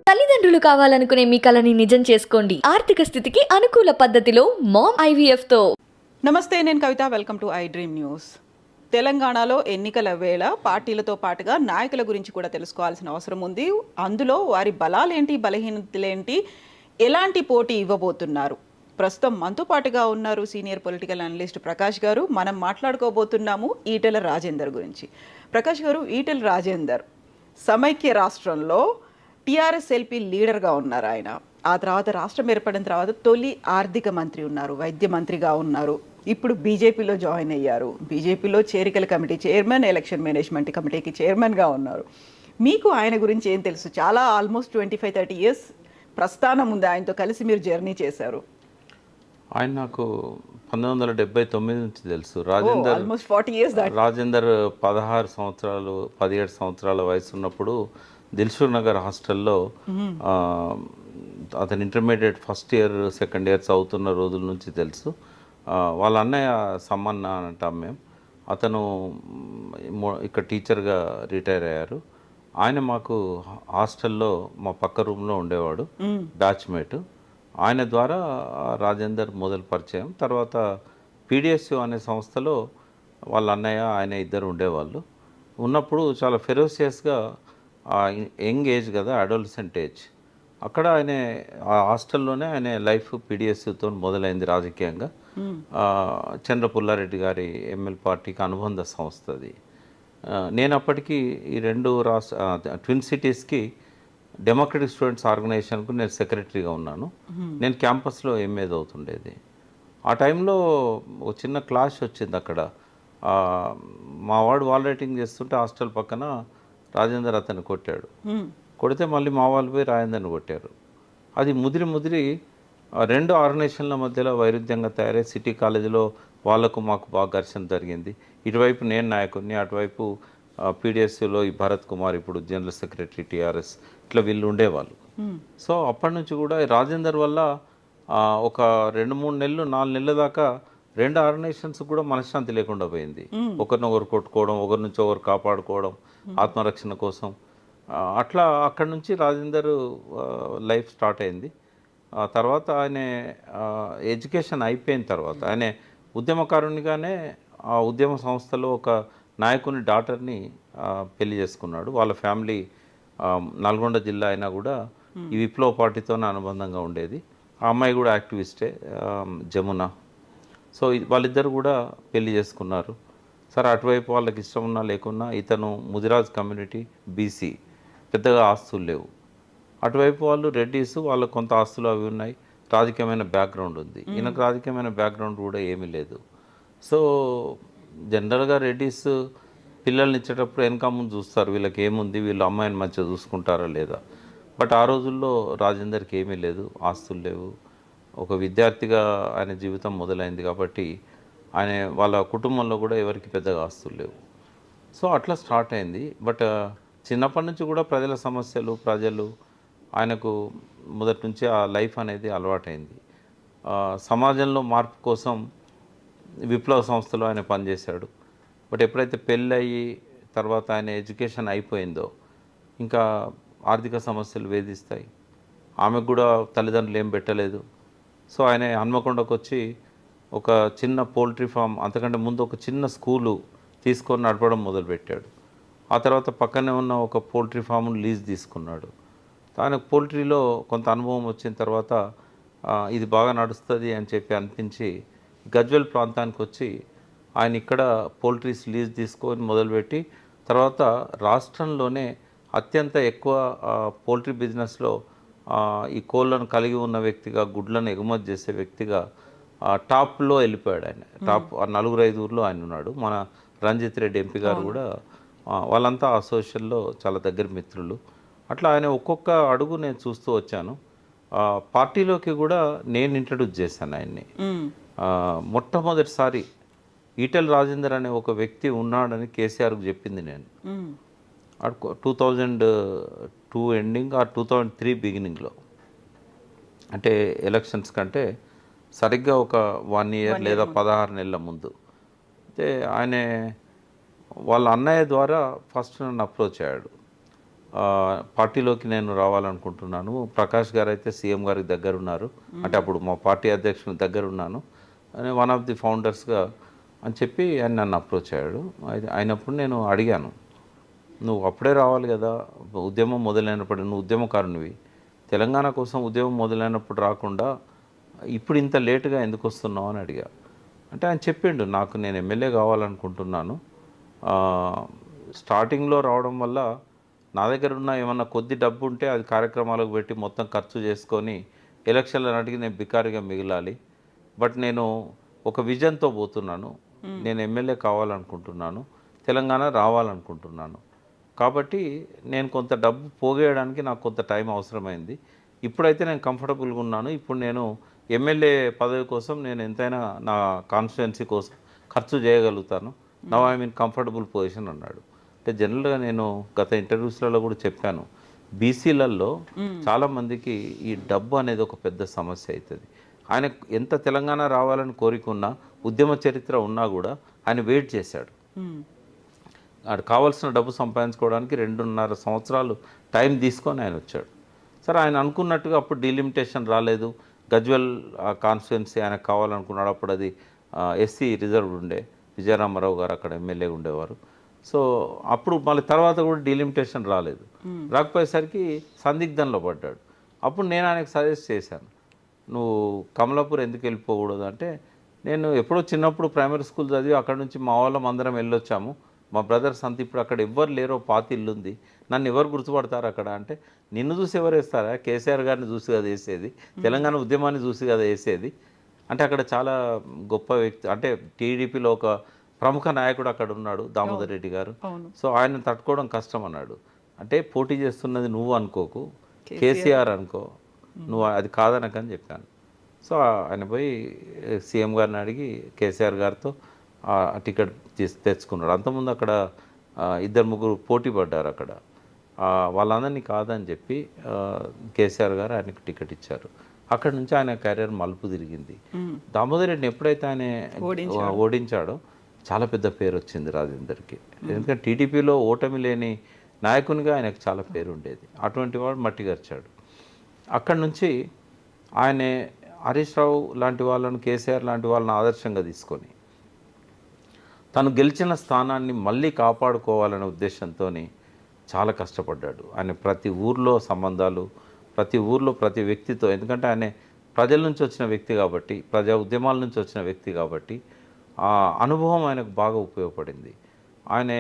తల్లిదండ్రులు కావాలనుకునే మీ కలని నిజం చేసుకోండి. ఆర్థిక స్థితికి అనుకూల పద్ధతిలో మామ్ ఐవీఎఫ్ తో. నమస్తే, నేను Kavitha. Welcome to I dream news. తెలంగాణలో ఎన్నికల వేళ పార్టీలతో పాటుగా నాయకుల గురించి కూడా తెలుసుకోవాల్సిన అవసరం ఉంది. అందులో వారి బలాలేంటి, బలహీనతలేంటి, ఎలాంటి పోటీ ఇవ్వబోతున్నారు. ప్రస్తుతం మనతో పాటుగా ఉన్నారు సీనియర్ పొలిటికల్ అనలిస్ట్ ప్రకాష్ గారు. మనం మాట్లాడుకోబోతున్నాము ఈటెల రాజేందర్ గురించి. ప్రకాష్ గారు, ఈటెల రాజేందర్ సమైక్య రాష్ట్రంలో టీఆర్ఎస్ ఎల్పీ లీడర్గా ఉన్నారు. ఆయన ఆ తర్వాత రాష్ట్రం ఏర్పడిన తర్వాత తొలి ఆర్థిక మంత్రి ఉన్నారు, వైద్య మంత్రిగా ఉన్నారు. ఇప్పుడు బీజేపీలో జాయిన్ అయ్యారు. బీజేపీలో చేరికల కమిటీ చైర్మన్, ఎలక్షన్ మేనేజ్మెంట్ కమిటీకి చైర్మన్గా ఉన్నారు. మీకు ఆయన గురించి ఏం తెలుసు? చాలా ఆల్మోస్ట్ 25-30 ఇయర్స్ ప్రస్థానం ఉంది. ఆయనతో కలిసి మీరు జర్నీ చేశారు. ఆయన నాకు 1979 నుంచి తెలుసు. Almost 40 years. రాజేందర్ 16 సంవత్సరాలు 17 సంవత్సరాల వయసు ఉన్నప్పుడు దిల్షుక్ నగర్ హాస్టల్లో అతను intermediate first year second year చదువుతున్న రోజుల నుంచి తెలుసు. వాళ్ళ అన్నయ్య సమ్మన్న అంటాం మేము. అతను ఇక్కడ టీచర్గా రిటైర్ అయ్యారు. ఆయన మాకు హాస్టల్లో మా పక్క రూమ్లో ఉండేవాడు, బ్యాచ్మేట్. ఆయన ద్వారా రాజేందర్ మొదలు పరిచయం. తర్వాత పీడిఎస్యు అనే సంస్థలో వాళ్ళ అన్నయ్య ఆయన ఇద్దరు ఉండేవాళ్ళు. ఉన్నప్పుడు చాలా ఫెరోసియస్గా యంగ్ ఏజ్ కదా, అడోలసెంట్ ఏజ్. అక్కడ ఆయన ఆ హాస్టల్లోనే ఆయన లైఫ్ పీడిఎస్తో మొదలైంది రాజకీయంగా. చంద్ర పుల్లారెడ్డి గారి ఎంఎల్ పార్టీకి అనుబంధ సంస్థ అది. నేను అప్పటికి ఈ రెండు ట్విన్ సిటీస్కి డెమోక్రటిక్ స్టూడెంట్స్ ఆర్గనైజేషన్కు నేను సెక్రటరీగా ఉన్నాను. నేను క్యాంపస్లో ఎంఏ చదువుతుండేది. ఆ టైంలో ఒక చిన్న క్లాష్ వచ్చింది అక్కడ. మా వాడు వాల్ రైటింగ్ చేస్తుంటే హాస్టల్ పక్కన రాజేందర్ అతన్ని కొట్టాడు. కొడితే మళ్ళీ మా వాళ్ళు పోయి రాజేందర్ని కొట్టారు. అది ముదిరి రెండు ఆర్గనైజేషన్ల మధ్యలో వైరుధ్యంగా తయారై సిటీ కాలేజీలో వాళ్ళకు మాకు బాగా ఘర్షణ జరిగింది. ఇటువైపు నేను నాయకుడిని, అటువైపు పీడిఎస్యూలో ఈ భరత్ కుమార్ ఇప్పుడు జనరల్ సెక్రటరీ టీఆర్ఎస్, ఇట్లా వీళ్ళు ఉండేవాళ్ళు. సో అప్పటి నుంచి కూడా రాజేందర్ వల్ల ఒక 2-3 నెలలు 4 నెలల దాకా రెండు ఆర్గనైజేషన్స్ కూడా మనశ్శాంతి లేకుండా పోయింది. ఒకరినొకరు కొట్టుకోవడం, ఒకరి నుంచి ఒకరు కాపాడుకోవడం ఆత్మరక్షణ కోసం. అట్లా అక్కడి నుంచి రాజేందర్ లైఫ్ స్టార్ట్ అయింది. తర్వాత ఆయన ఎడ్యుకేషన్ అయిపోయిన తర్వాత ఆయన ఉద్యమకారునిగానే ఆ ఉద్యమ సంస్థలో ఒక నాయకుని డాటర్ని పెళ్లి చేసుకున్నాడు. వాళ్ళ ఫ్యామిలీ నల్గొండ జిల్లా అయినా కూడా ఈ విప్లవ పార్టీతోనే అనుబంధంగా ఉండేది. ఆ అమ్మాయి కూడా యాక్టివిస్టే, జమున. సో వాళ్ళిద్దరు కూడా పెళ్లి చేసుకున్నారు. సరే, అటువైపు వాళ్ళకి ఇష్టం ఉన్నా లేకున్నా ఇతను ముదిరాజ్ కమ్యూనిటీ, బీసీ, పెద్దగా ఆస్తులు లేవు. అటువైపు వాళ్ళు రెడ్డీస్, వాళ్ళకు కొంత ఆస్తులు అవి ఉన్నాయి, రాజకీయమైన బ్యాక్గ్రౌండ్ ఉంది. ఈయనకు రాజకీయమైన బ్యాక్గ్రౌండ్ కూడా ఏమీ లేదు. సో జనరల్గా రెడ్డీస్ పిల్లల్ని ఇచ్చేటప్పుడు వెనక ముందు చూస్తారు, వీళ్ళకి ఏముంది, వీళ్ళు అమ్మాయిని మంచిగా చూసుకుంటారా లేదా. బట్ ఆ రోజుల్లో రాజేందర్కి ఏమీ లేదు, ఆస్తులు లేవు. ఒక విద్యార్థిగా ఆయన జీవితం మొదలైంది కాబట్టి ఆయన వాళ్ళ కుటుంబంలో కూడా ఎవరికి పెద్దగా ఆస్తులు లేవు. సో అట్లా స్టార్ట్ అయింది. బట్ చిన్నప్పటి నుంచి కూడా ప్రజల సమస్యలు, ప్రజలు ఆయనకు మొదటి నుంచి ఆ లైఫ్ అనేది అలవాటైంది. సమాజంలో మార్పు కోసం విప్లవ సంస్థలో ఆయన పనిచేశాడు. బట్ ఎప్పుడైతే పెళ్ళి అయ్యి తర్వాత ఆయన ఎడ్యుకేషన్ అయిపోయిందో ఇంకా ఆర్థిక సమస్యలు వేధిస్తాయి. ఆమెకు కూడా తల్లిదండ్రులు ఏం పెట్టలేదు. సో ఆయన హన్మకొండకు వచ్చి ఒక చిన్న పోల్ట్రీ ఫామ్, అంతకంటే ముందు ఒక చిన్న స్కూలు తీసుకొని నడపడం మొదలుపెట్టాడు. ఆ తర్వాత పక్కనే ఉన్న ఒక పోల్ట్రీ ఫామ్ను లీజ్ తీసుకున్నాడు. ఆయనకు పోల్ట్రీలో కొంత అనుభవం వచ్చిన తర్వాత ఇది బాగా నడుస్తుంది అని చెప్పి అనిపించి గజ్వెల్ ప్రాంతానికి వచ్చి ఆయన ఇక్కడ పోల్ట్రీస్ లీజ్ తీసుకొని మొదలుపెట్టి తర్వాత రాష్ట్రంలోనే అత్యంత ఎక్కువ పోల్ట్రీ బిజినెస్లో ఈ కోళ్ళను కలిగి ఉన్న వ్యక్తిగా, గుడ్లను ఎగుమతి చేసే వ్యక్తిగా టాప్లో వెళ్ళిపోయాడు. ఆయన టాప్ 4-5 ఆయన ఉన్నాడు. మన రంజిత్ రెడ్డి ఎంపీ గారు కూడా, వాళ్ళంతా అసోసియేషన్లో చాలా దగ్గర మిత్రులు. అట్లా ఆయన ఒక్కొక్క అడుగు నేను చూస్తూ వచ్చాను. పార్టీలోకి కూడా నేను ఇంట్రడ్యూస్ చేశాను ఆయన్ని. మొట్టమొదటిసారి ఈటెల రాజేందర్ అనే ఒక వ్యక్తి ఉన్నాడని కేసీఆర్కి చెప్పింది నేను. 2002 ఎండింగ్ ఆ 2003 బిగినింగ్లో, అంటే ఎలక్షన్స్ కంటే సరిగ్గా ఒక 1 ఇయర్ లేదా 16 నెలల ముందు. అయితే ఆయన వాళ్ళ అన్నయ్య ద్వారా ఫస్ట్ నన్ను అప్రోచ్ అయ్యాడు. పార్టీలోకి నేను రావాలనుకుంటున్నాను. ప్రకాష్ గారు అయితే సీఎం గారికి దగ్గర ఉన్నారు, అంటే అప్పుడు మా పార్టీ అధ్యక్షుని దగ్గర ఉన్నాను అని వన్ ఆఫ్ ది ఫౌండర్స్గా అని చెప్పి ఆయన నన్ను అప్రోచ్ అయ్యాడు. అయినప్పుడు నేను అడిగాను, నువ్వు అప్పుడే రావాలి కదా, ఉద్యమం మొదలైనప్పుడు నువ్వు ఉద్యమకారునివి, తెలంగాణ కోసం ఉద్యమం మొదలైనప్పుడు రాకుండా ఇప్పుడు ఇంత లేటుగా ఎందుకు వస్తున్నావు అని అడిగా. అంటే ఆయన చెప్పిండు, నాకు నేను ఎమ్మెల్యే కావాలనుకుంటున్నాను, స్టార్టింగ్లో రావడం వల్ల నా దగ్గర ఉన్న ఏమన్నా కొద్ది డబ్బు ఉంటే అది కార్యక్రమాలకు పెట్టి మొత్తం ఖర్చు చేసుకొని ఎలక్షన్ల నాటికి నేను బికారిగా మిగిలాలి. బట్ నేను ఒక విజన్తో పోతున్నాను, నేను ఎమ్మెల్యే కావాలనుకుంటున్నాను, తెలంగాణ రావాలనుకుంటున్నాను. కాబట్టి నేను కొంత డబ్బు పోగేయడానికి నాకు కొంత టైం అవసరమైంది. ఇప్పుడైతే నేను కంఫర్టబుల్గా ఉన్నాను. ఇప్పుడు నేను ఎమ్మెల్యే పదవి కోసం నేను ఎంతైనా నా కాన్స్టిట్యున్సీ కోసం ఖర్చు చేయగలుగుతాను. Now I mean comfortable position అన్నాడు. అంటే జనరల్గా నేను గత ఇంటర్వ్యూస్లలో కూడా చెప్పాను, బీసీలలో చాలామందికి ఈ డబ్బు అనేది ఒక పెద్ద సమస్య అవుతుంది. ఆయన ఎంత తెలంగాణ రావాలని కోరికున్నా, ఉద్యమ చరిత్ర ఉన్నా కూడా ఆయన వెయిట్ చేశాడు. ఆడు కావాల్సిన డబ్బు సంపాదించుకోవడానికి 2.5 సంవత్సరాలు టైం తీసుకొని ఆయన వచ్చాడు. సరే, ఆయన అనుకున్నట్టుగా అప్పుడు డీలిమిటేషన్ రాలేదు. గజ్వెల్ కాన్స్టిట్యున్సీ ఆయనకు కావాలనుకున్నాడు. అప్పుడు అది ఎస్సీ రిజర్వ్డ్ ఉండే, విజయరామారావు గారు అక్కడ ఎమ్మెల్యేగా ఉండేవారు. సో అప్పుడు మళ్ళీ తర్వాత కూడా డీలిమిటేషన్ రాలేదు. రాకపోయేసరికి సందిగ్ధంలో పడ్డాడు. అప్పుడు నేను ఆయనకు సజెస్ట్ చేశాను, నువ్వు కమలాపూర్ ఎందుకు వెళ్ళిపోకూడదు అంటే, నేను ఎప్పుడో చిన్నప్పుడు ప్రైమరీ స్కూల్ చదివి అక్కడ నుంచి మా వాళ్ళం అందరం వెళ్ళొచ్చాము, మా బ్రదర్స్ అంతా ఇప్పుడు అక్కడ ఎవ్వరు లేరో, పాత ఇల్లు ఉంది, నన్ను ఎవరు గుర్తుపడతారు అక్కడ అంటే, నిన్ను చూసి ఎవరు వేస్తారా, కేసీఆర్ గారిని చూసి కదా వేసేది, తెలంగాణ ఉద్యమాన్ని చూసి కదా వేసేది అంటే, అక్కడ చాలా గొప్ప వ్యక్తి అంటే టీడీపీలో ఒక ప్రముఖ నాయకుడు అక్కడ ఉన్నాడు, దామోదర్ రెడ్డి గారు. సో ఆయన తట్టుకోవడం కష్టం అన్నాడు. అంటే పోటీ చేస్తున్నది నువ్వు అనుకోకు, కేసీఆర్ అనుకో, నువ్వు అది కాదనకని చెప్పాను. సో ఆయన పోయి సీఎం గారిని అడిగి కేసీఆర్ గారితో టికెట్ తెచ్చుకున్నాడు. అంతకుముందు అక్కడ 2-3 పోటీ పడ్డారు. అక్కడ వాళ్ళందరినీ కాదని చెప్పి కేసీఆర్ గారు ఆయనకు టికెట్ ఇచ్చారు. అక్కడ నుంచి ఆయన కెరీర్ మలుపు తిరిగింది. దామోదర్ రెడ్డిని ఎప్పుడైతే ఆయన ఓడించాడో చాలా పెద్ద పేరు వచ్చింది రాజేందర్కి. ఎందుకంటే టీడీపీలో ఓటమి లేని నాయకునిగా ఆయనకు చాలా పేరు ఉండేది. అటువంటి వాడు మట్టిగరిచాడు. అక్కడి నుంచి ఆయన హరీష్ రావు లాంటి వాళ్ళను, కేసీఆర్ లాంటి వాళ్ళని ఆదర్శంగా తీసుకొని తను గెలిచిన స్థానాన్ని మళ్ళీ కాపాడుకోవాలనే ఉద్దేశంతో చాలా కష్టపడ్డాడు. ఆయన ప్రతి ఊర్లో సంబంధాలు, ప్రతి ఊర్లో ప్రతి వ్యక్తితో, ఎందుకంటే ఆయన ప్రజల నుంచి వచ్చిన వ్యక్తి కాబట్టి, ప్రజా ఉద్యమాల నుంచి వచ్చిన వ్యక్తి కాబట్టి ఆ అనుభవం ఆయనకు బాగా ఉపయోగపడింది. ఆయన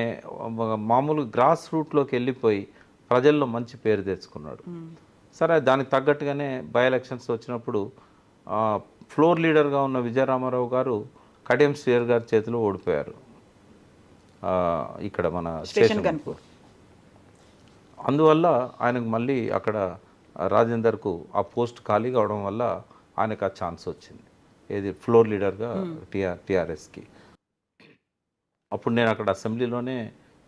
మామూలు గ్రాస్ రూట్లోకి వెళ్ళిపోయి ప్రజల్లో మంచి పేరు తెచ్చుకున్నాడు. సరే, దానికి తగ్గట్టుగానే బై ఎలక్షన్స్ వచ్చినప్పుడు ఫ్లోర్ లీడర్గా ఉన్న విజయరామారావు గారు కడియం శ్రీయర్ గారి చేతిలో ఓడిపోయారు ఇక్కడ మన స్టేషన్ కనుపూర్. అందువల్ల ఆయనకు మళ్ళీ అక్కడ రాజేందర్కు ఆ పోస్ట్ ఖాళీ కావడం వల్ల ఆయనకు ఆ ఛాన్స్ వచ్చింది, ఏది ఫ్లోర్ లీడర్గా టీఆర్ఎస్కి. అప్పుడు నేను అక్కడ అసెంబ్లీలోనే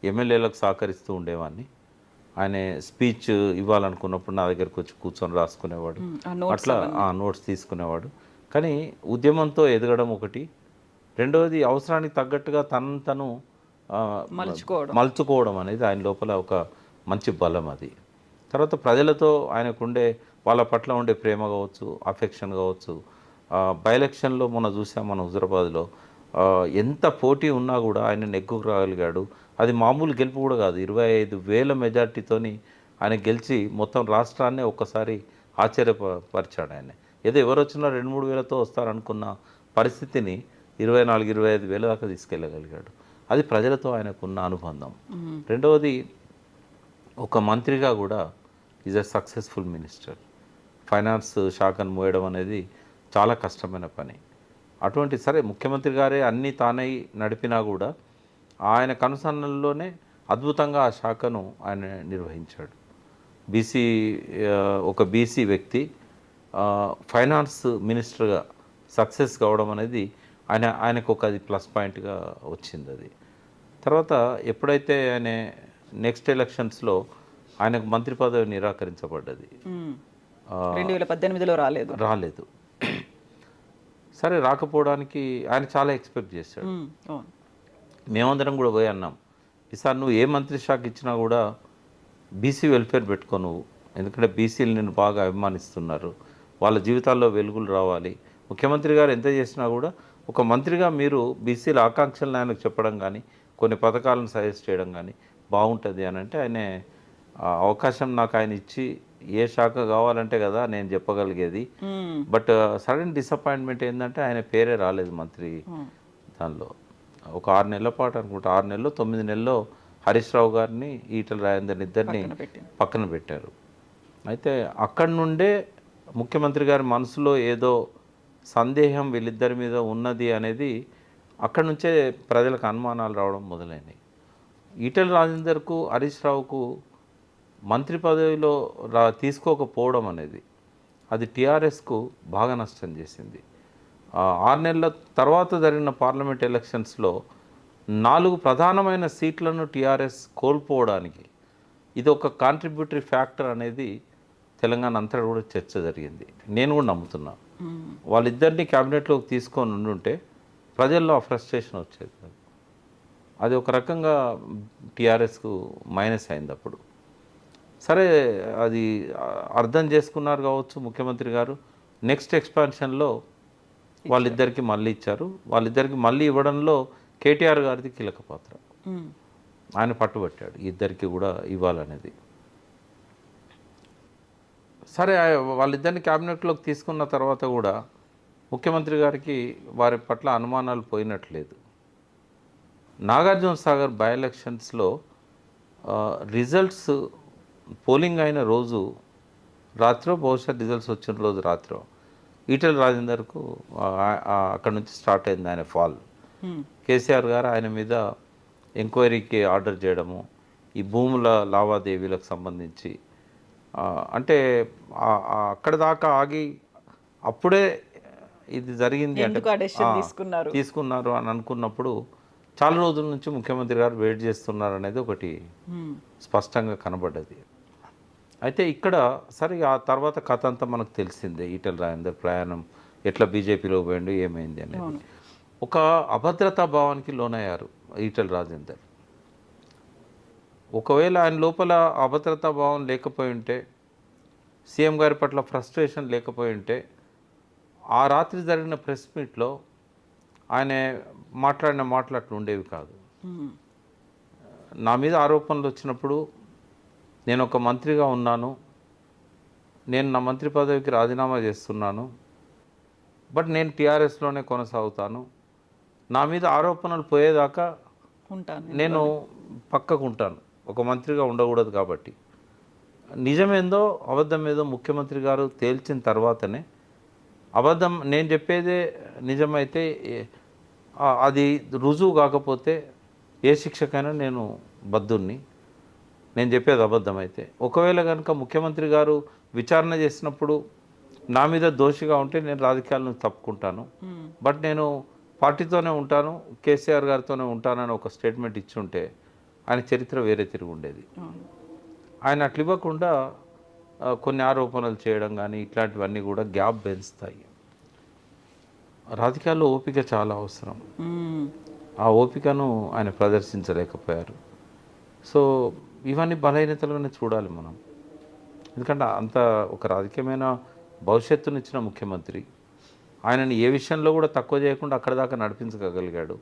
ఎమ్మెల్యేలకు సహకరిస్తూ ఉండేవాడిని. ఆయన స్పీచ్ ఇవ్వాలనుకున్నప్పుడు నా దగ్గరకు వచ్చి కూర్చొని రాసుకునేవాడు, అట్లా నోట్స్ తీసుకునేవాడు. కానీ ఉద్యమంతో ఎదగడం ఒకటి, రెండవది అవసరానికి తగ్గట్టుగా తను మలుచుకోవడం అనేది ఆయన లోపల ఒక మంచి బలం. అది తర్వాత ప్రజలతో ఆయనకుండే వాళ్ళ పట్ల ఉండే ప్రేమ కావచ్చు, అఫెక్షన్ కావచ్చు. బై ఎలక్షన్లో మొన్న చూసాం మన హుజరాబాద్లో ఎంత పోటీ ఉన్నా కూడా ఆయన నెగ్గుకు రాగలిగాడు. అది మామూలు గెలుపు కూడా కాదు, 25,000 మెజార్టీతోని ఆయన గెలిచి మొత్తం రాష్ట్రాన్నే ఒక్కసారి ఆశ్చర్యపరిచాడు ఆయన. ఏదో ఎవరు వచ్చినా 2-3 వేలతో వస్తారనుకున్న పరిస్థితిని 24,000-25,000 దాకా తీసుకెళ్ళగలిగాడు. అది ప్రజలతో ఆయనకున్న అనుబంధం. రెండవది, ఒక మంత్రిగా కూడా is a successful minister. Finance శాఖను మోయడం అనేది చాలా కష్టమైన పని. అటువంటి సరే ముఖ్యమంత్రి గారే అన్నీ తానై నడిపినా కూడా ఆయన కనుసన్నల్లోనే అద్భుతంగా ఆ శాఖను ఆయన నిర్వహించాడు. ఒక బీసీ వ్యక్తి ఫైనాన్స్ మినిస్టర్గా సక్సెస్ కావడం అనేది ఆయనకు ఒక అది ప్లస్ పాయింట్గా వచ్చింది. అది తర్వాత ఎప్పుడైతే ఆయన నెక్స్ట్ ఎలక్షన్స్లో ఆయనకు మంత్రి పదవి నిరాకరించబడ్డది, 2018లో రాలేదు. సరే, రాకపోవడానికి ఆయన చాలా ఎక్స్పెక్ట్ చేశాడు. మేమందరం కూడా పోయి అన్నాం, ఈసారి నువ్వు ఏ మంత్రి శాఖ ఇచ్చినా కూడా బీసీ వెల్ఫేర్ పెట్టుకో నువ్వు, ఎందుకంటే బీసీలు నిన్ను బాగా అభిమానిస్తున్నారు, వాళ్ళ జీవితాల్లో వెలుగులు రావాలి. ముఖ్యమంత్రి గారు ఎంత చేసినా కూడా ఒక మంత్రిగా మీరు బీసీల ఆకాంక్షలను ఆయనకు చెప్పడం కానీ కొన్ని పథకాలను సజెస్ట్ చేయడం కానీ బాగుంటుంది అని అంటే ఆయన అవకాశం నాకు ఆయన ఇచ్చి ఏ శాఖ కావాలంటే కదా నేను చెప్పగలిగేది. బట్ సడన్ డిసప్పాయింట్మెంట్ ఏంటంటే ఆయన పేరే రాలేదు మంత్రి దానిలో. ఒక 6 నెలల పాటు అనుకుంటా, 6 నెలల్లో 9 నెలల్లో హరీష్ రావు గారిని ఈటల రాజేందర్ని ఇద్దరిని పక్కన పెట్టారు. అయితే అక్కడి నుండే ముఖ్యమంత్రి గారి మనసులో ఏదో సందేహం వీళ్ళిద్దరి మీద ఉన్నది అనేది అక్కడి నుంచే ప్రజలకు అనుమానాలు రావడం మొదలైనవి. ఈటల రాజేందర్కు హరీష్ రావుకు మంత్రి పదవిలో తీసుకోకపోవడం అనేది అది టీఆర్ఎస్కు బాగా నష్టం చేసింది. 6 నెలల తర్వాత జరిగిన పార్లమెంట్ ఎలక్షన్స్లో 4 ప్రధానమైన సీట్లను టీఆర్ఎస్ కోల్పోవడానికి ఇది ఒక కాంట్రిబ్యూటరీ ఫ్యాక్టర్ అనేది తెలంగాణ అంతటా కూడా చర్చ జరిగింది. నేను కూడా నమ్ముతున్నా వాళ్ళిద్దరిని క్యాబినెట్లోకి తీసుకొని ఉండుంటే ప్రజల్లో ఆ ఫ్రస్ట్రేషన్ వచ్చేది. అది ఒక రకంగా టీఆర్ఎస్కు మైనస్ అయింది అప్పుడు. సరే, అది అర్థం చేసుకున్నారు కావచ్చు ముఖ్యమంత్రి గారు. నెక్స్ట్ ఎక్స్పాన్షన్లో వాళ్ళిద్దరికి మళ్ళీ ఇచ్చారు. వాళ్ళిద్దరికి మళ్ళీ ఇవ్వడంలో కేటీఆర్ గారిది కీలక పాత్ర. ఆయన పట్టుబట్టాడు ఇద్దరికి కూడా ఇవ్వాలనేది. సరే, వాళ్ళిద్దరిని క్యాబినెట్లోకి తీసుకున్న తర్వాత కూడా ముఖ్యమంత్రి గారికి వారి పట్ల అనుమానాలు పోయినట్లేదు. నాగార్జున సాగర్ బై ఎలక్షన్స్లో రిజల్ట్స్ పోలింగ్ అయిన రోజు రాత్రో, బహుశా రిజల్ట్స్ వచ్చిన రోజు రాత్రో ఈటల రాజేందర్కు అక్కడ నుంచి స్టార్ట్ అయింది ఆయన ఫాల్. కేసీఆర్ గారు ఆయన మీద ఎంక్వైరీకి ఆర్డర్ చేయడము, ఈ భూముల లావాదేవీలకు సంబంధించి అంటే అక్కడ దాకా ఆగి అప్పుడే ఇది జరిగింది అంటే తీసుకున్నారు అని అనుకున్నప్పుడు చాలా రోజుల నుంచి ముఖ్యమంత్రి గారు వెయిట్ చేస్తున్నారు అనేది ఒకటి స్పష్టంగా కనబడ్డది. అయితే ఇక్కడ సరే ఆ తర్వాత కథ అంతా మనకు తెలిసిందే. ఈటల రాజేందర్ ప్రయాణం ఎట్లా బీజేపీలో పోయిండు, ఏమైంది అనేది. ఒక అభద్రతా భావానికి లోనయ్యారు ఈటల రాజేందర్. ఒకవేళ ఆయన లోపల అభద్రతా భావం లేకపోయి ఉంటే, సీఎం గారి పట్ల ఫ్రస్ట్రేషన్ లేకపోయి ఉంటే, ఆ రాత్రి జరిగిన ప్రెస్ మీట్లో ఆయన మాట్లాడిన మాటలు అట్లా ఉండేవి కాదు. నా మీద ఆరోపణలు వచ్చినప్పుడు నేను ఒక మంత్రిగా ఉన్నాను, నేను నా మంత్రి పదవికి రాజీనామా చేస్తున్నాను, బట్ నేను టీఆర్ఎస్లోనే కొనసాగుతాను, నా మీద ఆరోపణలు పోయేదాకా నేను పక్కకు ఉంటాను, ఒక మంత్రిగా ఉండకూడదు. కాబట్టి నిజమేందో అబద్ధమేదో ముఖ్యమంత్రి గారు తేల్చిన తర్వాతనే, అబద్ధం నేను చెప్పేదే నిజమైతే అది రుజువు కాకపోతే ఏ శిక్షకైనా నేను బద్దుని, నేను చెప్పేది అబద్ధమైతే. ఒకవేళ కనుక ముఖ్యమంత్రి గారు విచారణ చేసినప్పుడు నా మీద దోషిగా ఉంటే నేను రాజకీయాల నుంచి తప్పుకుంటాను, బట్ నేను పార్టీతోనే ఉంటాను, కేసీఆర్ గారితోనే ఉంటానని ఒక స్టేట్మెంట్ ఇచ్చి ఉంటే ఆయన చరిత్ర వేరే తిరిగి ఉండేది. ఆయన అట్లా ఇవ్వకుండా కొన్ని ఆరోపణలు చేయడం కానీ ఇట్లాంటివన్నీ కూడా గ్యాప్ పెంచుతాయి. రాజకీయాల్లో ఓపిక చాలా అవసరం. ఆ ఓపికను ఆయన ప్రదర్శించలేకపోయారు. సో ఇవన్నీ బలహీనతలుగానే చూడాలి మనం. ఎందుకంటే అంత ఒక రాజకీయమైన భవిష్యత్తునిచ్చిన ముఖ్యమంత్రి, ఆయనని ఏ విషయంలో కూడా తక్కువ చేయకుండా అక్కడ దాకా నడిపించగలిగాడు.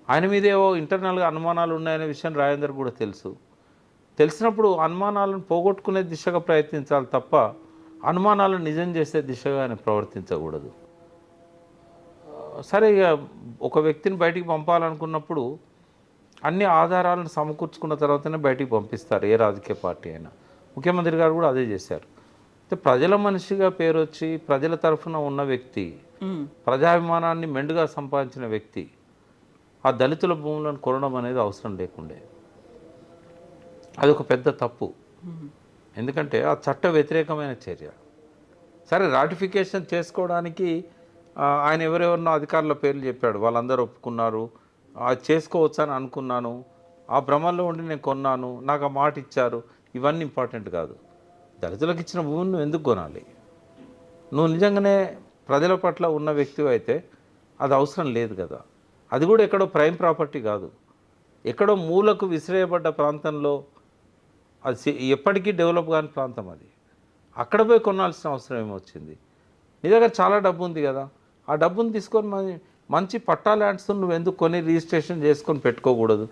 ఆయన మీద ఏవో ఇంటర్నల్గా అనుమానాలు ఉన్నాయనే విషయం రాజేందర్ కూడా తెలుసు. తెలిసినప్పుడు అనుమానాలను పోగొట్టుకునే దిశగా ప్రయత్నించాలి తప్ప అనుమానాలను నిజం చేసే దిశగా ఆయన ప్రవర్తించకూడదు. సరే, ఇక ఒక వ్యక్తిని బయటికి పంపాలనుకున్నప్పుడు అన్ని ఆధారాలను సమకూర్చుకున్న తర్వాతనే బయటికి పంపిస్తారు ఏ రాజకీయ పార్టీ అయినా. ముఖ్యమంత్రి గారు కూడా అదే చేశారు. అయితే ప్రజల మనిషిగా పేరు వచ్చి ప్రజల తరఫున ఉన్న వ్యక్తి, ప్రజాభిమానాన్ని మెండుగా సంపాదించిన వ్యక్తి ఆ దళితుల భూములను కొనడం అనేది అవసరం లేకుండే. అది ఒక పెద్ద తప్పు. ఎందుకంటే ఆ చట్ట వ్యతిరేకమైన చర్య. సరే, రాటిఫికేషన్ చేసుకోవడానికి ఆయన ఎవరెవరినో అధికారుల పేర్లు చెప్పాడు, వాళ్ళందరూ ఒప్పుకున్నారు, అది చేసుకోవచ్చు అని అనుకున్నాను, ఆ భ్రమంలో ఉండి నేను కొన్నాను, నాకు ఆ మాట ఇచ్చారు, ఇవన్నీ ఇంపార్టెంట్ కాదు. దళితులకు ఇచ్చిన భూమిని నువ్వు ఎందుకు కొనాలి? నువ్వు నిజంగానే ప్రజల పట్ల ఉన్న వ్యక్తివి అయితే అది అవసరం లేదు కదా. అది కూడా ఎక్కడో ప్రైమ్ ప్రాపర్టీ కాదు, ఎక్కడో మూలకు విసిరేయబడ్డ ప్రాంతంలో ఎప్పటికీ డెవలప్ కాని ప్రాంతం అది. అక్కడ పోయి కొనాల్సిన అవసరం ఏమొచ్చింది? నీ దగ్గర చాలా డబ్బు ఉంది కదా, ఆ డబ్బును తీసుకొని మంచి పట్టా ల్యాండ్స్ నువ్వు ఎందుకు కొని రిజిస్ట్రేషన్ చేసుకొని పెట్టుకోకూడదు?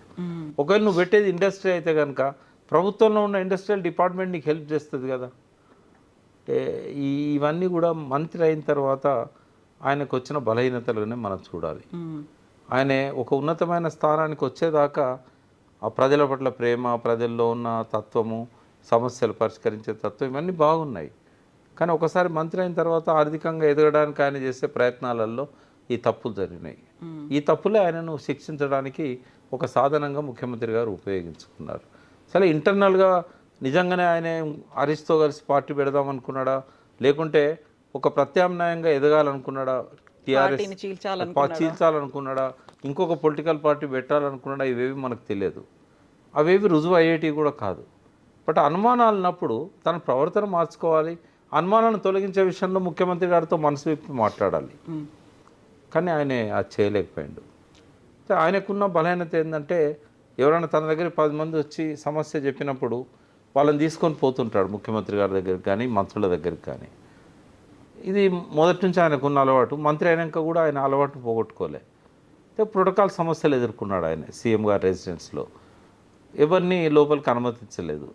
ఒకవేళ నువ్వు పెట్టేది ఇండస్ట్రీ అయితే కనుక ప్రభుత్వంలో ఉన్న ఇండస్ట్రియల్ డిపార్ట్మెంట్ నీకు హెల్ప్ చేస్తుంది కదా. ఇవన్నీ కూడా మంత్రి అయిన తర్వాత ఆయనకు వచ్చిన బలహీనతలుగానే మనం చూడాలి. ఆయన ఒక ఉన్నతమైన స్థానానికి వచ్చేదాకా ఆ ప్రజల పట్ల ప్రేమ, ప్రజల్లో ఉన్న తత్వము, సమస్యలు పరిష్కరించే తత్వం ఇవన్నీ బాగున్నాయి. కానీ ఒకసారి మంత్రి అయిన తర్వాత ఆర్థికంగా ఎదగడానికి ఆయన చేసే ప్రయత్నాలలో ఈ తప్పులు జరిగినాయి. ఈ తప్పులే ఆయనను శిక్షించడానికి ఒక సాధనంగా ముఖ్యమంత్రి గారు ఉపయోగించుకున్నారు. సరే, ఇంటర్నల్గా నిజంగానే ఆయన హరీష్తో కలిసి పార్టీ పెడదామనుకున్నాడా, లేకుంటే ఒక ప్రత్యామ్నాయంగా ఎదగాలనుకున్నాడా, టీఆర్ఎస్ చీల్చాలనుకున్నాడా, ఇంకొక పొలిటికల్ పార్టీ పెట్టాలనుకున్నాడా, ఇవేవి మనకు తెలియదు. అవేవి రుజువు అయ్యేటివి కూడా కాదు. బట్ అనుమానాలు ఉన్నప్పుడు తన ప్రవర్తన మార్చుకోవాలి. అనుమానాలను తొలగించే విషయంలో ముఖ్యమంత్రి గారితో మనసు విప్పి మాట్లాడాలి. కానీ ఆయన అది చేయలేకపోయాడు. ఆయనకున్న బలహీనత ఏంటంటే, ఎవరైనా తన దగ్గర 10 మంది వచ్చి సమస్య చెప్పినప్పుడు వాళ్ళని తీసుకొని పోతుంటాడు ముఖ్యమంత్రి గారి దగ్గరికి కానీ మంత్రుల దగ్గరికి కానీ. ఇది మొదటి నుంచి ఆయనకున్న అలవాటు. మంత్రి అయినాక కూడా ఆయన అలవాటు పోగొట్టుకోలే. ప్రోటోకాల్ సమస్యలు ఎదుర్కొన్నాడు ఆయన సీఎం గారి రెసిడెన్స్లో. ఎవరిని లోపలికి అనుమతించలేదు.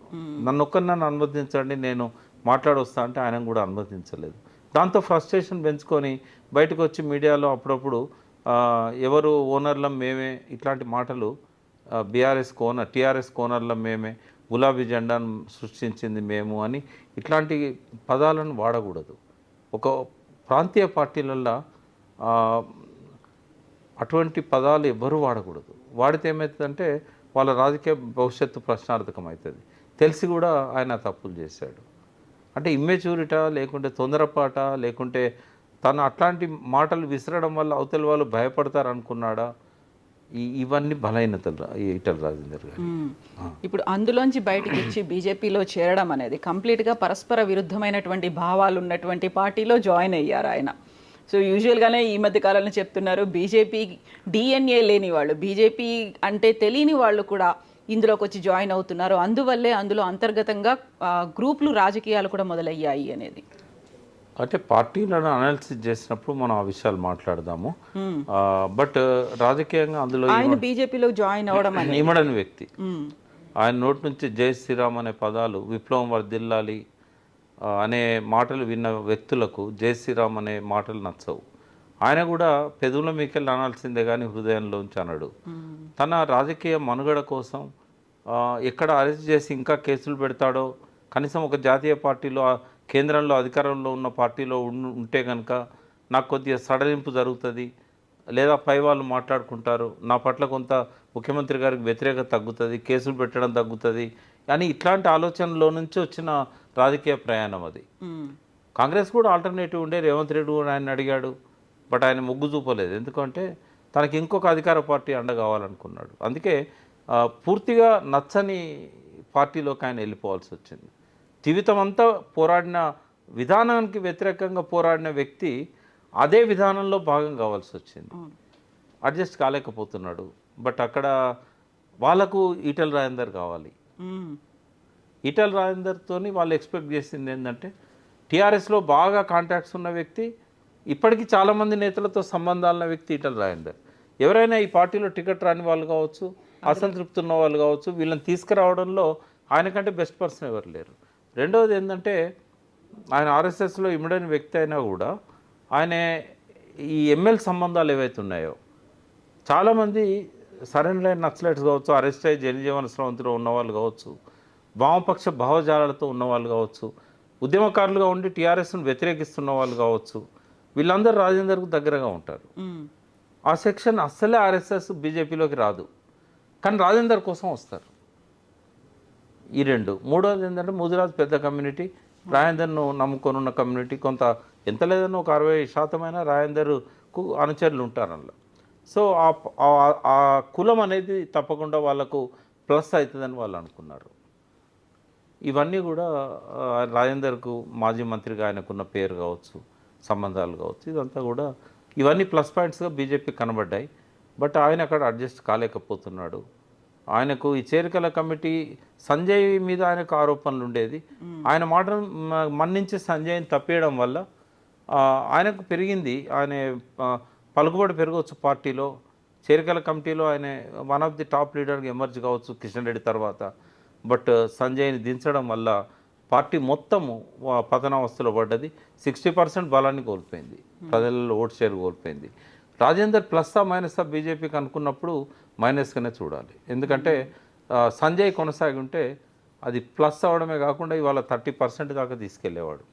నన్ను అనుమతించండి, నేను మాట్లాడొస్తా అంటే ఆయన కూడా అనుమతించలేదు. దాంతో ఫ్రస్ట్రేషన్ పెంచుకొని బయటకు వచ్చి మీడియాలో అప్పుడప్పుడు ఎవరు ఓనర్లం మేమే, ఇట్లాంటి మాటలు, టీఆర్ఎస్ కోనర్లం మేమే, గులాబీ జెండాను సృష్టించింది మేము అని ఇట్లాంటి పదాలను వాడకూడదు. ఒక ప్రాంతీయ పార్టీలల్లో అటువంటి పదాలు ఎవ్వరూ వాడకూడదు. వాడితే ఏమవుతుందంటే వాళ్ళ రాజకీయ భవిష్యత్తు ప్రశ్నార్థకం అవుతుంది. తెలిసి కూడా ఆయన తప్పులు చేశాడు. అంటే ఇమ్మెచ్యూరిటా, లేకుంటే తొందరపాట, లేకుంటే తను అట్లాంటి మాటలు విసరడం వల్ల అవతల వాళ్ళు భయపడతారు అనుకున్నాడా? ఇవన్నీ బలహీనతలు ఈటల రాజేందర్ గారు. ఇప్పుడు అందులోంచి బయటకు వచ్చి బీజేపీలో చేరడం అనేది కంప్లీట్గా పరస్పర విరుద్ధమైనటువంటి భావాలు ఉన్నటువంటి పార్టీలో జాయిన్ అయ్యారు ఆయన. సో యూజువల్గానే ఈ మధ్య కాలంలో చెప్తున్నారు, బీజేపీ డిఎన్ఏ లేని వాళ్ళు, బీజేపీ అంటే తెలియని వాళ్ళు కూడా ఇందులోకి వచ్చి జాయిన్ అవుతున్నారు. అందువల్లే అందులో అంతర్గతంగా గ్రూపులు, రాజకీయాలు కూడా మొదలయ్యాయి అనేది. అంటే పార్టీలను అనాలిసిస్ చేసినప్పుడు మనం ఆ విషయాలు మాట్లాడదాము. బట్ రాజకీయంగా అందులో ఆయన బీజేపీలో జాయిన్ అవడం ఇమడని వ్యక్తి, ఆయన నోటి నుంచి జై శ్రీరామ్ అనే పదాలు, విప్లవం వర్ధిల్లాలి అనే మాటలు విన్న వ్యక్తులకు జై శ్రీరామ్ అనే మాటలు నచ్చవు. ఆయన కూడా పెదవుల మీకెళ్ళి అనాల్సిందే కానీ హృదయంలోంచి అనడు. తన రాజకీయ మనుగడ కోసం ఎక్కడ అరెస్ట్ చేసి ఇంకా కేసులు పెడతాడో, కనీసం ఒక జాతీయ పార్టీలో, కేంద్రంలో అధికారంలో ఉన్న పార్టీలో ఉంటే కనుక నాకు కొద్దిగా సడలింపు జరుగుతుంది, లేదా పై వాళ్ళు మాట్లాడుకుంటారు, నా పట్ల కొంత ముఖ్యమంత్రి గారికి వ్యతిరేకత తగ్గుతుంది, కేసులు పెట్టడం తగ్గుతుంది అని ఇట్లాంటి ఆలోచనలో నుంచి వచ్చిన రాజకీయ ప్రయాణం అది. కాంగ్రెస్ కూడా ఆల్టర్నేటివ్ ఉండే, రేవంత్ రెడ్డి కూడా ఆయన అడిగాడు. బట్ ఆయన మొగ్గు చూపలేదు. ఎందుకంటే తనకి ఇంకొక అధికార పార్టీ అండ కావాలనుకున్నాడు. అందుకే పూర్తిగా నచ్చని పార్టీలోకి ఆయన వెళ్ళిపోవాల్సి వచ్చింది. జీవితం అంతా పోరాడిన, విధానానికి వ్యతిరేకంగా పోరాడిన వ్యక్తి అదే విధానంలో భాగం కావాల్సి వచ్చింది. అడ్జస్ట్ కాలేకపోతున్నాడు. బట్ అక్కడ వాళ్ళకు ఈటల రాజేందర్ కావాలి. ఈటల రాజేందర్తోని వాళ్ళు ఎక్స్పెక్ట్ చేసింది ఏంటంటే, టీఆర్ఎస్లో బాగా కాంటాక్ట్స్ ఉన్న వ్యక్తి, ఇప్పటికీ చాలామంది నేతలతో సంబంధాలున్న వ్యక్తి ఈటల రాజేందర్. ఎవరైనా ఈ పార్టీలో టికెట్ రాని వాళ్ళు కావచ్చు, అసంతృప్తి ఉన్న వాళ్ళు కావచ్చు, వీళ్ళని తీసుకురావడంలో ఆయనకంటే బెస్ట్ పర్సన్ ఎవరు లేరు. రెండవది ఏంటంటే, ఆయన ఆర్ఎస్ఎస్లో ఇమిడని వ్యక్తి అయినా కూడా ఆయన ఈ ఎంఎల్ సంబంధాలు ఏవైతే ఉన్నాయో, చాలామంది సరైన నక్సలైట్స్ కావచ్చు, అరెస్ట్ అయ్యి జనజీవన స్రవంతిలో ఉన్నవాళ్ళు కావచ్చు, వామపక్ష భావజాలాలతో ఉన్నవాళ్ళు కావచ్చు, ఉద్యమకారులుగా ఉండి టీఆర్ఎస్ను వ్యతిరేకిస్తున్న వాళ్ళు కావచ్చు, వీళ్ళందరూ రాజేందర్కు దగ్గరగా ఉంటారు. ఆ సెక్షన్ అస్సలే ఆర్ఎస్ఎస్ బీజేపీలోకి రాదు, కానీ రాజేందర్ కోసం వస్తారు. ఈ రెండు. మూడవది ఏంటంటే, ముదిరాజ్ పెద్ద కమ్యూనిటీ, రాజేందర్ను నమ్ముకొని ఉన్న కమ్యూనిటీ కొంత, ఎంత లేదన్నా ఒక 60% రాజేందర్కు అనుచరులు ఉంటారు అందులో. సో ఆ కులం అనేది తప్పకుండా వాళ్ళకు ప్లస్ అవుతుందని వాళ్ళు అనుకున్నారు. ఇవన్నీ కూడా రాజేందర్కు మాజీ మంత్రిగా ఆయనకున్న పేరు కావచ్చు, సంబంధాలు కావచ్చు, ఇదంతా కూడా ఇవన్నీ ప్లస్ పాయింట్స్గా బీజేపీ కనబడ్డాయి. బట్ ఆయన అక్కడ అడ్జస్ట్ కాలేకపోతున్నాడు. ఆయనకు ఈ చేరికల కమిటీ సంజయ్ మీద ఆయనకు ఆరోపణలు ఉండేది. ఆయన మాటను మన్నించి సంజయ్ని తప్పేయడం వల్ల ఆయనకు పెరిగింది. ఆయన పలుకుబడి పెరగవచ్చు పార్టీలో. చేరికల కమిటీలో ఆయన వన్ ఆఫ్ ది టాప్ లీడర్గా ఎమర్జ్ కావచ్చు కిషన్ రెడ్డి తర్వాత. బట్ సంజయ్ని దించడం వల్ల పార్టీ మొత్తము పతనావస్థలో పడ్డది. 60% బలాన్ని కోల్పోయింది, ప్రజలలో ఓటు షేర్ కోల్పోయింది. రాజేందర్ ప్లస్సా మైనసా బీజేపీకి అనుకున్నప్పుడు మైనస్గానే చూడాలి. ఎందుకంటే సంజయ్ కొనసాగి ఉంటే అది ప్లస్ అవ్వడమే కాకుండా ఇవాళ 30% దాకా తీసుకెళ్లేవాడు.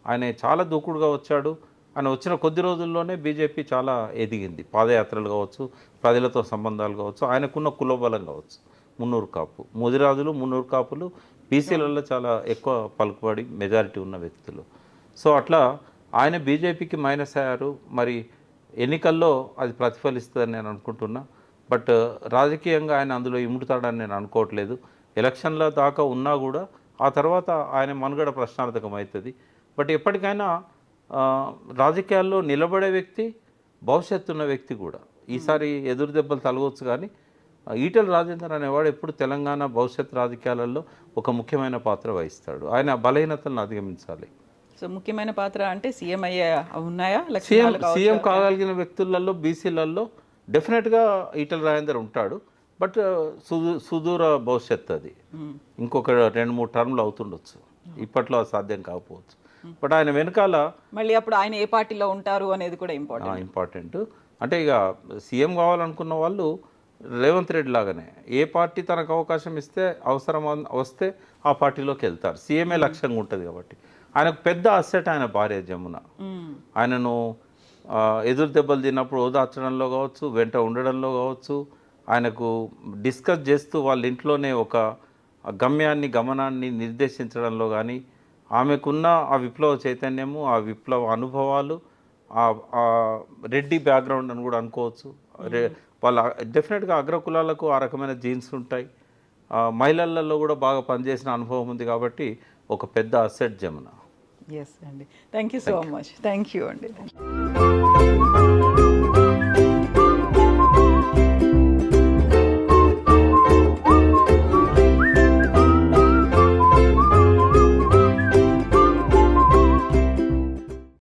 ఆయన చాలా దూకుడుగా వచ్చాడు. ఆయన వచ్చిన కొద్ది రోజుల్లోనే బీజేపీ చాలా ఎదిగింది. పాదయాత్రలు కావచ్చు, ప్రజలతో సంబంధాలు కావచ్చు, ఆయనకున్న కులబలం కావచ్చు. మున్నూరు కాపు ముదిరాజులు, మున్నూరు కాపులు బీసీలలో చాలా ఎక్కువ పలుకుబడి మెజారిటీ ఉన్న వ్యక్తులు. సో అట్లా ఆయన బీజేపీకి మైనస్ అయ్యారు. మరి ఎన్నికల్లో అది ప్రతిఫలిస్తుందని నేను అనుకుంటున్నా. బట్ రాజకీయంగా ఆయన అందులో ఇముడుతాడని నేను అనుకోవట్లేదు. ఎలక్షన్ల దాకా ఉన్నా కూడా ఆ తర్వాత ఆయన మనుగడ ప్రశ్నార్థకం అవుతుంది. బట్ ఎప్పటికైనా రాజకీయాల్లో నిలబడే వ్యక్తి, భవిష్యత్తు ఉన్న వ్యక్తి కూడా. ఈసారి ఎదురు దెబ్బలు తలగవచ్చు, కానీ ఈటెల రాజేందర్ అనేవాడు ఎప్పుడు తెలంగాణ భవిష్యత్ రాజకీయాలలో ఒక ముఖ్యమైన పాత్ర వహిస్తాడు. ఆయన బలహీనతలను అధిగమించాలి. సో ముఖ్యమైన పాత్ర అంటే సీఎం అయ్యే ఉన్నాయా? సీఎం కాగలిగిన వ్యక్తులలో బీసీలలో డెఫినెట్గా ఈటెల రాజేందర్ ఉంటాడు. బట్ సుదూర భవిష్యత్తు అది. ఇంకొక 2-3 టర్మ్లు అవుతుండొచ్చు. ఇప్పట్లో సాధ్యం కాకపోవచ్చు. బట్ ఆయన వెనకాల మళ్ళీ అప్పుడు ఆయన ఏ పార్టీలో ఉంటారు అనేది కూడా ఇంపార్టెంట్. అంటే ఇక సీఎం కావాలనుకున్న వాళ్ళు రేవంత్ రెడ్డి లాగానే ఏ పార్టీ తనకు అవకాశం ఇస్తే అవసరం వస్తే ఆ పార్టీలోకి వెళ్తారు. సీఎంఏ లక్ష్యంగా ఉంటుంది కాబట్టి. ఆయనకు పెద్ద అసెట్ ఆయన భార్య జమున. ఆయనను ఎదురు దెబ్బలు తిన్నప్పుడు ఓదార్చడంలో కావచ్చు, వెంట ఉండడంలో కావచ్చు, ఆయనకు డిస్కస్ చేస్తూ వాళ్ళ ఇంట్లోనే ఒక గమనాన్ని నిర్దేశించడంలో కానీ, ఆమెకున్న ఆ విప్లవ చైతన్యము, ఆ విప్లవ అనుభవాలు, ఆ రెడ్డి బ్యాక్గ్రౌండ్ అని కూడా అనుకోవచ్చు. వాళ్ళ డెఫినెట్గా అగ్రకులాలకు ఆ రకమైన జీన్స్ ఉంటాయి. మహిళలలో కూడా బాగా పనిచేసిన అనుభవం ఉంది కాబట్టి ఒక పెద్ద అసెట్ జమున. ఎస్ అండి. Thank you so much. Thank you అండి.